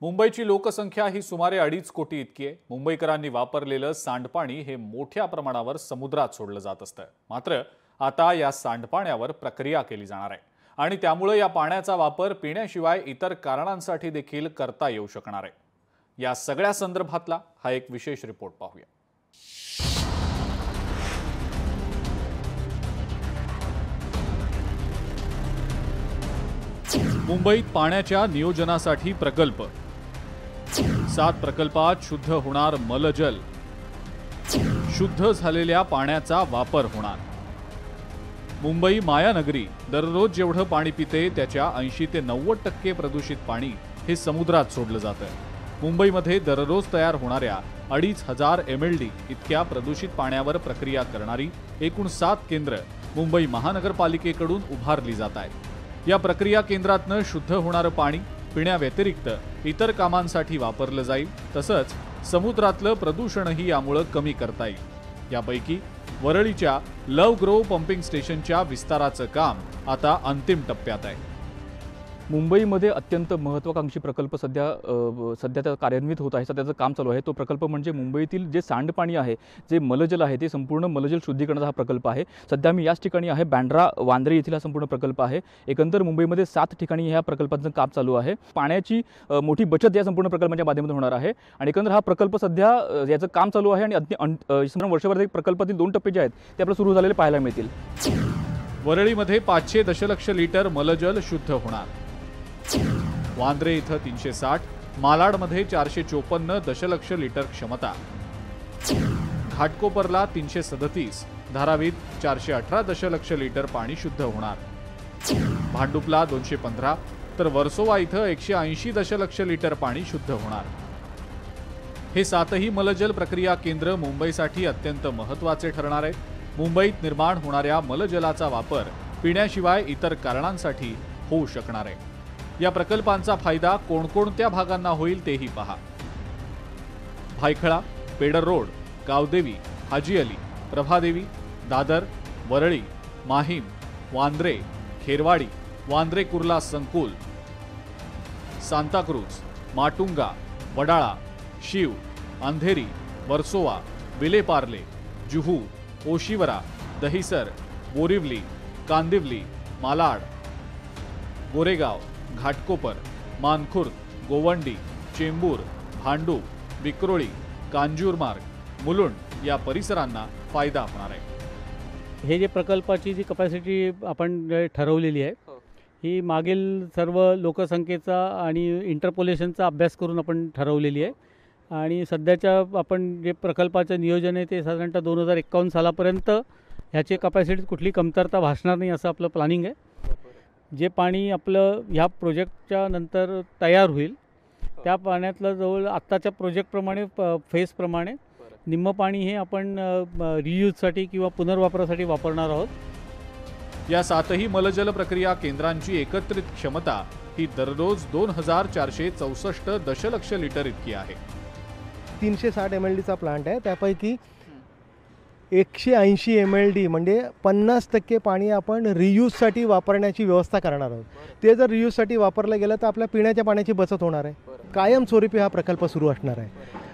मुंबईची लोकसंख्या ही सुमारे 2.5 कोटी इतकी आहे। मुंबईकरांनी वापरलेलं सांडपाणी हे मोठ्या प्रमाणावर समुद्रात सोडलं जात असतं। मात्र आता या सांडपाण्यावर प्रक्रिया केली जाणार आहे आणि त्यामुळे या पाण्याचा वापर पिण्याशिवाय इतर कारणांसाठी देखील करता येऊ शकणार आहे। या सगळ्या संदर्भातला हा एक विशेष रिपोर्ट पाहूया। मुंबईत पाण्याच्या नियोजनासाठी प्रकल्प, 7 प्रकल्पात शुद्ध होणार मलजल, शुद्ध झालेल्या पाण्याचा वापर होणार। मुंबई मायानगरी दररोज जेवढं पाणी पिते त्याच्या 80 ते 90% प्रदूषित पाणी हे समुद्रात सोडलं जातं। मुंबईमध्ये दररोज तयार होणाऱ्या 2500 MLD इतक्या प्रदूषित पाण्यावर प्रक्रिया करणारी एकूण 7 केंद्र मुंबई महानगरपालिकेकडून उभारली जात आहेत। या प्रक्रिया केंद्रातनं शुद्ध होणारं पाणी पिण्याव्यतिरिक्त इतर कामांसाठी वापरलं जाईल, तसंच समुद्रातलं प्रदूषणही यामुळे कमी करता येईल। यापैकी वरळीच्या लव ग्रोव पंपिंग स्टेशनच्या विस्ताराचं काम आता अंतिम टप्प्यात आहे। मुंबईमध्ये अत्यंत महत्त्वाकांक्षी प्रकल्प सध्या कार्यान्वित होत आहे, सध्याचं काम चालू आहे। तो प्रकल्प म्हणजे मुंबईतील जे सांडपाणी आहे, जे मलजल आहे, ते संपूर्ण मलजल शुद्धीकरणाचा हा प्रकल्प आहे। सध्या मी याच ठिकाणी आहे, बँड्रा वांद्रे येथील हा संपूर्ण प्रकल्प आहे। एकंदर मुंबईमध्ये 7 ठिकाणी ह्या प्रकल्पाचं काम चालू आहे। पाण्याची मोठी बचत या संपूर्ण प्रकल्पाच्या माध्यमातून होणार आहे आणि एकंदर हा प्रकल्प सध्या याचं काम चालू आहे आणि संपूर्ण वर्षभरात प्रकल्पातील 2 टप्पे जे आहेत ते आपल्याला सुरू झालेले पाहायला मिळतील। वरळीमध्ये 500 दशलक्ष लिटर मलजल शुद्ध होणार। वांद्रे इथं 360, मालाडमध्ये 454 दशलक्ष लिटर क्षमता, घाटकोपरला 337, धारावीत 418 दशलक्ष लिटर पाणी शुद्ध होणार। भांडुपला 215 तर वर्सोवा इथं 180 दशलक्ष लिटर पाणी शुद्ध होणार। हे 7ही मलजल प्रक्रिया केंद्र मुंबईसाठी अत्यंत महत्त्वाचे ठरणार आहेत। मुंबईत निर्माण होणाऱ्या मलजलाचा वापर पिण्याशिवाय इतर कारणांसाठी होऊ शकणार आहे। या प्रकल्पांचा फायदा कोणकोणत्या भागांना होईल तेही पहा। भायखळा, पेडर रोड, गावदेवी, हाजी अली, प्रभादेवी, दादर, वरळी, माहीम, वांद्रे, खेरवाडी, वांद्रे कुर्ला संकुल, सांताक्रूज, माटुंगा, वडाळा, शीव, अंधेरी, वर्सोवा, विलेपार्ले, जुहू, ओशिवरा, दहिसर, बोरिवली, कांदिवली, मालाड, गोरेगाव, घाटकोपर, मानखुर्द, गोवंडी, चेंबूर, भांडूप, विक्रोळी, कांजूरमार्ग, मुलुंड या परिसरांना फायदा होणार आहे। हे जे प्रकल्पाची जी कपॅसिटी आपण ठरवलेली आहे, ही मागील सर्व लोकसंख्येचा आणि इंटरपोलेशनचा अभ्यास करून आपण ठरवलेली आहे आणि सध्याच्या आपण जे प्रकल्पाचं नियोजन आहे ते साधारणतः 2051 सालापर्यंत ह्याची कपॅसिटी कुठली कमतरता भासणार नाही असं आपलं प्लॅनिंग आहे। जे पाणी आपलं ह्या प्रोजेक्टच्या नंतर तयार होईल त्या पाण्यातलं जवळ आत्ताच्या प्रोजेक्टप्रमाणे फेजप्रमाणे निम्म पाणी हे आपण रियूजसाठी किंवा पुनर्वापरासाठी वापरणार आहोत। या 7ही मलजल प्रक्रिया केंद्रांची एकत्रित क्षमता ही दररोज 2464 दशलक्ष लिटर इतकी आहे। 360 MLDचा प्लांट आहे, त्यापैकी 180 MLD म्हणजे 50% पाणी आपण रियूजसाठी वापरण्याची व्यवस्था करणार आहोत। ते जर रियूजसाठी वापरलं गेलं तर आपल्या पिण्याच्या पाण्याची बचत होणार आहे। कायमस्वरूपी हा प्रकल्प सुरू असणार आहे।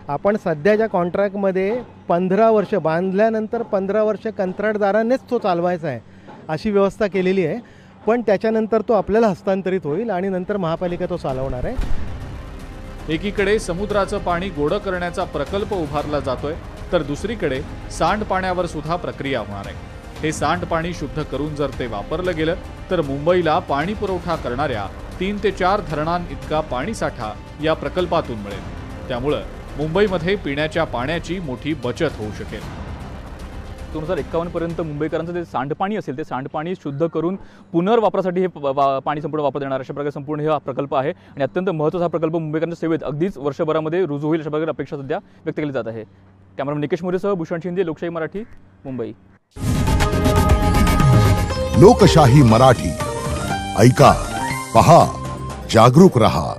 आपण सध्याच्या कॉन्ट्रॅक्टमध्ये 15 वर्ष बांधल्यानंतर 15 वर्ष कंत्राटदारानेच तो चालवायचा आहे अशी व्यवस्था केलेली आहे, पण त्याच्यानंतर तो आपल्याला हस्तांतरित होईल आणि नंतर महापालिका तो चालवणार आहे। एकीकडे समुद्राचं पाणी गोडं करण्याचा प्रकल्प उभारला जातोय, तर दुसरीकडे सांडपाण्यावर सुद्धा प्रक्रिया होणार आहे। हे सांडपाणी शुद्ध करून जर ते वापरलं गेलं तर मुंबईला पाणी पुरवठा करणाऱ्या 3 ते 4 धरणां इतका पाणीसाठा या प्रकल्पातून मिळेल। त्यामुळे मुंबईमध्ये पिण्याच्या पाण्याची मोठी बचत होऊ शकेल। 2051 पर्यंत मुंबईकरांचं जे सांडपाणी असेल ते सांडपाणी शुद्ध करून पुनर्वापरासाठी हे पाणी संपूर्ण वापर देणार अशा प्रकारे संपूर्ण हा प्रकल्प आहे आणि अत्यंत महत्त्वाचा हा प्रकल्प मुंबईकरांच्या सेवेत अगदीच वर्षभरामध्ये रुजू होईल अशा प्रकारे अपेक्षा सध्या व्यक्त केली जात आहे। कॅमेरामन निकेश मोरेसह भूषण शिंदे, लोकशाही मराठी, मुंबई। लोकशाही मराठी ऐका, पहा, जागरूक रहा।